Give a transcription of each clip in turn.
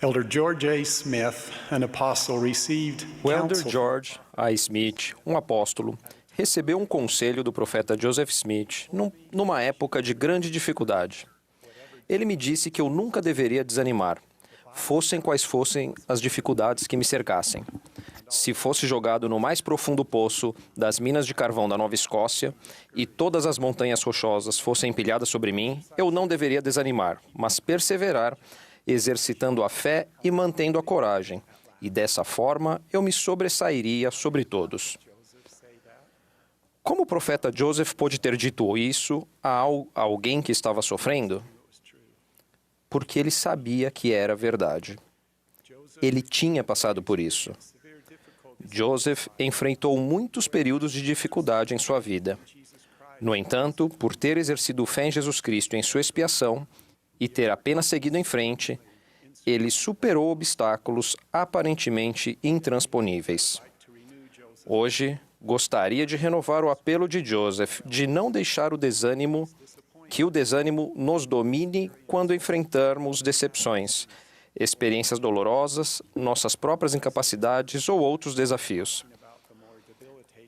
Elder George A. Smith, an apostle, received O elder counsel. George A. Smith, um apóstolo, recebeu um conselho do profeta Joseph Smith numa época de grande dificuldade. Ele me disse que eu nunca deveria desanimar, fossem quais fossem as dificuldades que me cercassem. Se fosse jogado no mais profundo poço das minas de carvão da Nova Escócia e todas as montanhas rochosas fossem empilhadas sobre mim, eu não deveria desanimar, mas perseverar, exercitando a fé e mantendo a coragem. E dessa forma eu me sobressairia sobre todos. Como o profeta Joseph pôde ter dito isso a alguém que estava sofrendo? Porque ele sabia que era verdade. Ele tinha passado por isso. Joseph enfrentou muitos períodos de dificuldade em sua vida. No entanto, por ter exercido fé em Jesus Cristo em sua expiação e ter apenas seguido em frente, ele superou obstáculos aparentemente intransponíveis. Hoje, gostaria de renovar o apelo de Joseph de não deixar que o desânimo nos domine quando enfrentarmos decepções, experiências dolorosas, nossas próprias incapacidades ou outros desafios.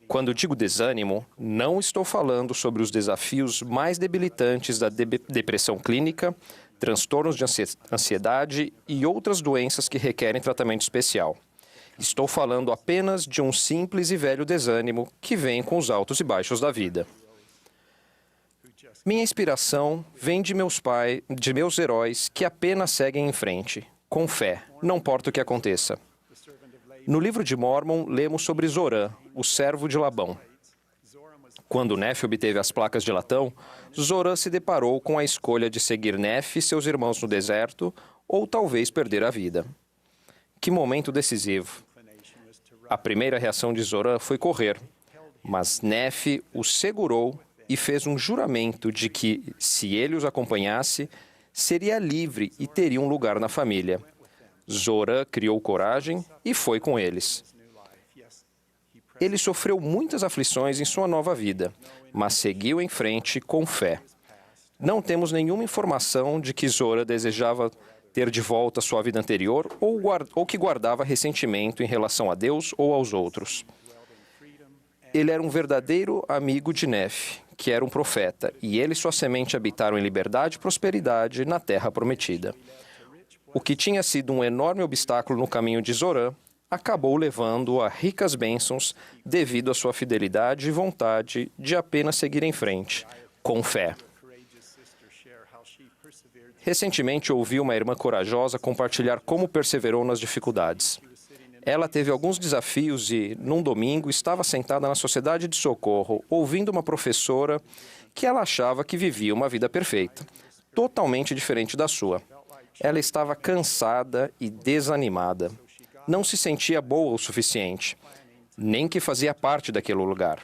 Quando digo desânimo, não estou falando sobre os desafios mais debilitantes da depressão clínica, transtornos de ansiedade e outras doenças que requerem tratamento especial. Estou falando apenas de um simples e velho desânimo que vem com os altos e baixos da vida. Minha inspiração vem de meus heróis que apenas seguem em frente, com fé, não importa o que aconteça. No livro de Mórmon, lemos sobre Zorã, o servo de Labão. Quando Nefe obteve as placas de latão, Zorã se deparou com a escolha de seguir Nefe e seus irmãos no deserto, ou talvez perder a vida. Que momento decisivo! A primeira reação de Zorã foi correr, mas Nefe o segurou e fez um juramento de que, se ele os acompanhasse, seria livre e teria um lugar na família. Zorã criou coragem e foi com eles. Ele sofreu muitas aflições em sua nova vida, mas seguiu em frente com fé. Não temos nenhuma informação de que Zorã desejava ter de volta sua vida anterior ou que guardava ressentimento em relação a Deus ou aos outros. Ele era um verdadeiro amigo de Nefe, que era um profeta, e ele e sua semente habitaram em liberdade e prosperidade na terra prometida. O que tinha sido um enorme obstáculo no caminho de Zorã acabou levando-o a ricas bênçãos devido à sua fidelidade e vontade de apenas seguir em frente, com fé. Recentemente ouvi uma irmã corajosa compartilhar como perseverou nas dificuldades. Ela teve alguns desafios e, num domingo, estava sentada na Sociedade de Socorro, ouvindo uma professora que ela achava que vivia uma vida perfeita, totalmente diferente da sua. Ela estava cansada e desanimada. Não se sentia boa o suficiente, nem que fazia parte daquele lugar.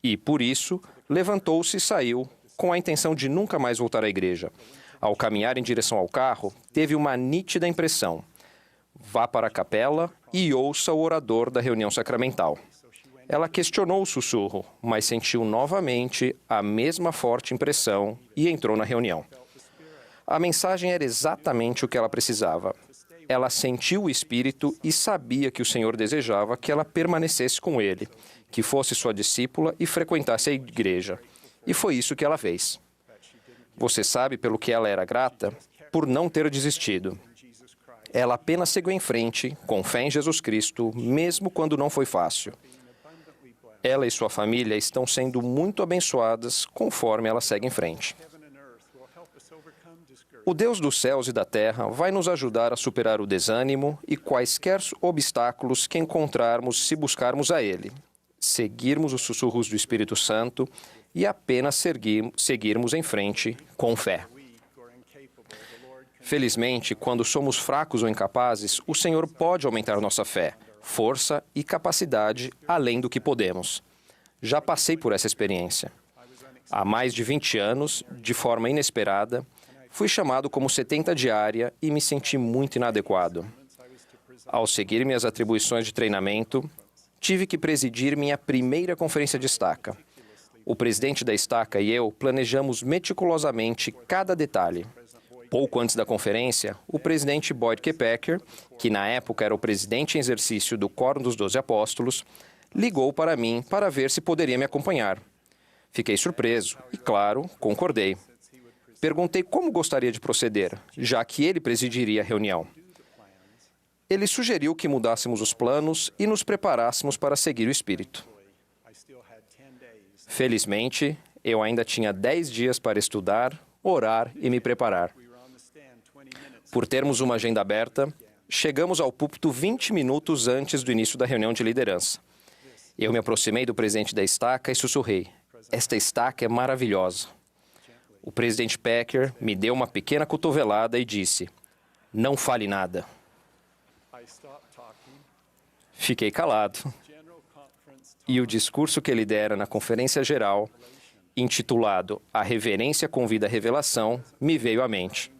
E, por isso, levantou-se e saiu, com a intenção de nunca mais voltar à igreja. Ao caminhar em direção ao carro, teve uma nítida impressão. Vá para a capela e ouça o orador da reunião sacramental. Ela questionou o sussurro, mas sentiu novamente a mesma forte impressão e entrou na reunião. A mensagem era exatamente o que ela precisava. Ela sentiu o Espírito e sabia que o Senhor desejava que ela permanecesse com ele, que fosse sua discípula e frequentasse a igreja. E foi isso que ela fez. Você sabe pelo que ela era grata? Por não ter desistido. Ela apenas seguiu em frente, com fé em Jesus Cristo, mesmo quando não foi fácil. Ela e sua família estão sendo muito abençoadas conforme ela segue em frente. O Deus dos céus e da terra vai nos ajudar a superar o desânimo e quaisquer obstáculos que encontrarmos se buscarmos a Ele, seguirmos os sussurros do Espírito Santo e apenas seguirmos em frente com fé. Felizmente, quando somos fracos ou incapazes, o Senhor pode aumentar nossa fé, força e capacidade além do que podemos. Já passei por essa experiência. Há mais de 20 anos, de forma inesperada, fui chamado como 70 diária e me senti muito inadequado. Ao seguir minhas atribuições de treinamento, tive que presidir minha primeira conferência de estaca. O presidente da estaca e eu planejamos meticulosamente cada detalhe. Pouco antes da conferência, o presidente Boyd K. Packer, que na época era o presidente em exercício do Quórum dos 12 Apóstolos, ligou para mim para ver se poderia me acompanhar. Fiquei surpreso e, claro, concordei. Perguntei como gostaria de proceder, já que ele presidiria a reunião. Ele sugeriu que mudássemos os planos e nos preparássemos para seguir o Espírito. Felizmente, eu ainda tinha 10 dias para estudar, orar e me preparar. Por termos uma agenda aberta, chegamos ao púlpito 20 minutos antes do início da reunião de liderança. Eu me aproximei do presidente da estaca e sussurrei: "Esta estaca é maravilhosa." O presidente Packer me deu uma pequena cotovelada e disse: "Não fale nada." Fiquei calado. E o discurso que ele dera na conferência geral, intitulado "A Reverência Convida à Revelação", me veio à mente.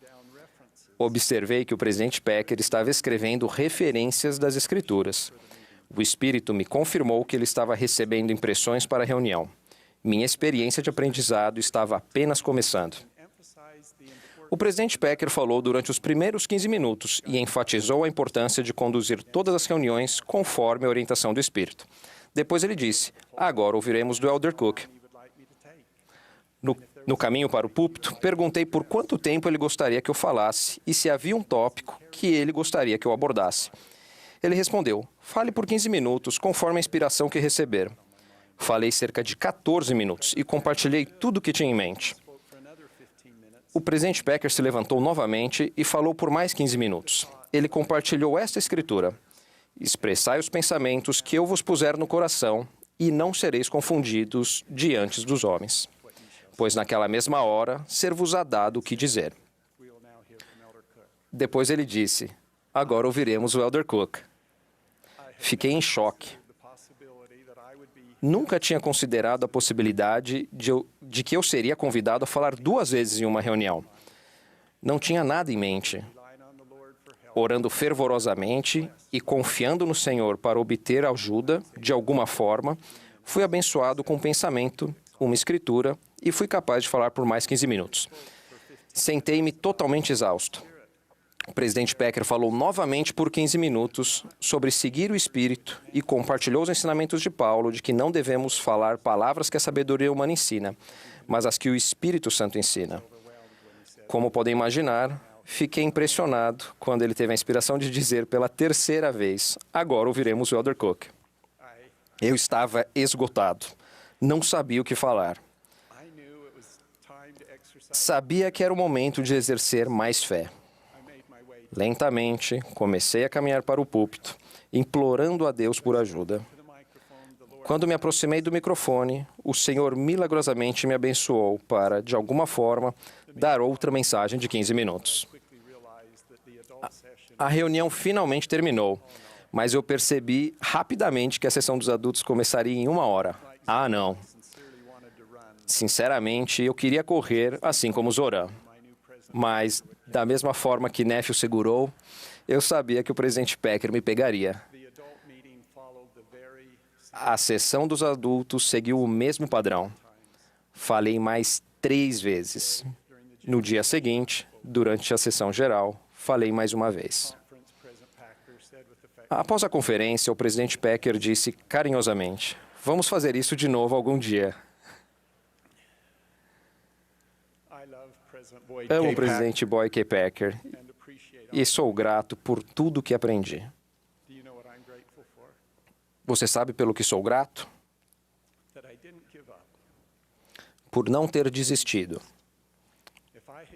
Observei que o presidente Packer estava escrevendo referências das Escrituras. O Espírito me confirmou que ele estava recebendo impressões para a reunião. Minha experiência de aprendizado estava apenas começando. O presidente Packer falou durante os primeiros 15 minutos e enfatizou a importância de conduzir todas as reuniões conforme a orientação do Espírito. Depois ele disse: "Agora ouviremos do Elder Cook." No caminho para o púlpito, perguntei por quanto tempo ele gostaria que eu falasse e se havia um tópico que ele gostaria que eu abordasse. Ele respondeu: "Fale por 15 minutos, conforme a inspiração que receber." Falei cerca de 14 minutos e compartilhei tudo o que tinha em mente. O presidente Packer se levantou novamente e falou por mais 15 minutos. Ele compartilhou esta escritura: "Expressai os pensamentos que eu vos puser no coração, e não sereis confundidos diante dos homens. Pois naquela mesma hora ser-vos-á dado o que dizer." Depois ele disse: "Agora ouviremos o Elder Cook." Fiquei em choque. Nunca tinha considerado a possibilidade de que eu seria convidado a falar 2 vezes em uma reunião. Não tinha nada em mente. Orando fervorosamente e confiando no Senhor para obter ajuda, de alguma forma, fui abençoado com um pensamento, uma escritura, e fui capaz de falar por mais 15 minutos. Sentei-me totalmente exausto. O presidente Packer falou novamente por 15 minutos sobre seguir o Espírito e compartilhou os ensinamentos de Paulo de que não devemos falar palavras que a sabedoria humana ensina, mas as que o Espírito Santo ensina. Como podem imaginar, fiquei impressionado quando ele teve a inspiração de dizer pela 3ª vez: "Agora ouviremos o Elder Cook." Eu estava esgotado. Não sabia o que falar. Sabia que era o momento de exercer mais fé. Lentamente, comecei a caminhar para o púlpito, implorando a Deus por ajuda. Quando me aproximei do microfone, o Senhor milagrosamente me abençoou para, de alguma forma, dar outra mensagem de 15 minutos. A reunião finalmente terminou, mas eu percebi rapidamente que a sessão dos adultos começaria em 1 hora. Ah, não. Sinceramente, eu queria correr, assim como Zoran. Mas, da mesma forma que Neff o segurou, eu sabia que o presidente Packer me pegaria. A sessão dos adultos seguiu o mesmo padrão. Falei mais 3 vezes. No dia seguinte, durante a sessão geral, falei mais uma vez. Após a conferência, o presidente Packer disse carinhosamente: "Vamos fazer isso de novo algum dia." Amo o presidente Boyd K. Packer e sou grato por tudo que aprendi. Você sabe pelo que sou grato? Por não ter desistido.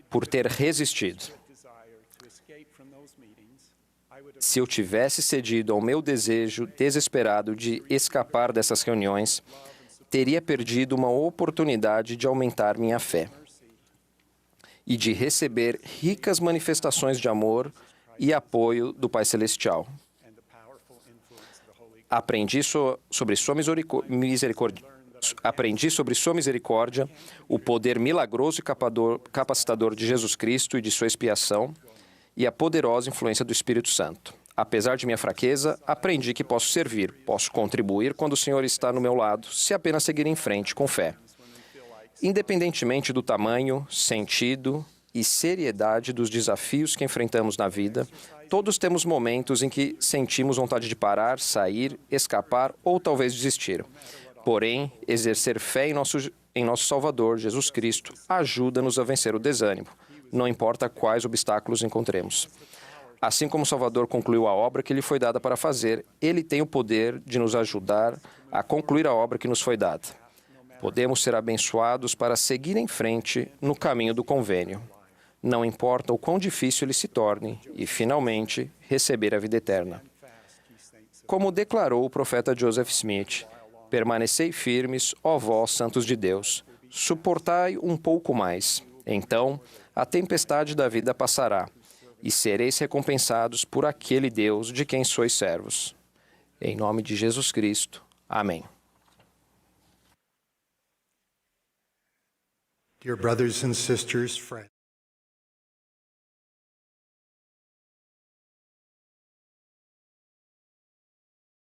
Por ter resistido. Se eu tivesse cedido ao meu desejo desesperado de escapar dessas reuniões, teria perdido uma oportunidade de aumentar minha fé e de receber ricas manifestações de amor e apoio do Pai Celestial. Aprendi sobre sua misericórdia, o poder milagroso e capacitador de Jesus Cristo e de sua expiação, e a poderosa influência do Espírito Santo. Apesar de minha fraqueza, aprendi que posso servir, posso contribuir quando o Senhor está no meu lado, se apenas seguir em frente com fé. Independentemente do tamanho, sentido e seriedade dos desafios que enfrentamos na vida, todos temos momentos em que sentimos vontade de parar, sair, escapar ou talvez desistir. Porém, exercer fé em nosso Salvador, Jesus Cristo, ajuda-nos a vencer o desânimo, não importa quais obstáculos encontremos. Assim como o Salvador concluiu a obra que lhe foi dada para fazer, ele tem o poder de nos ajudar a concluir a obra que nos foi dada. Podemos ser abençoados para seguir em frente no caminho do convênio. Não importa o quão difícil ele se torne e, finalmente, receber a vida eterna. Como declarou o profeta Joseph Smith, permanecei firmes, ó vós, santos de Deus, suportai um pouco mais. Então, a tempestade da vida passará, e sereis recompensados por aquele Deus de quem sois servos. Em nome de Jesus Cristo. Amém. Dear brothers and sisters, friends.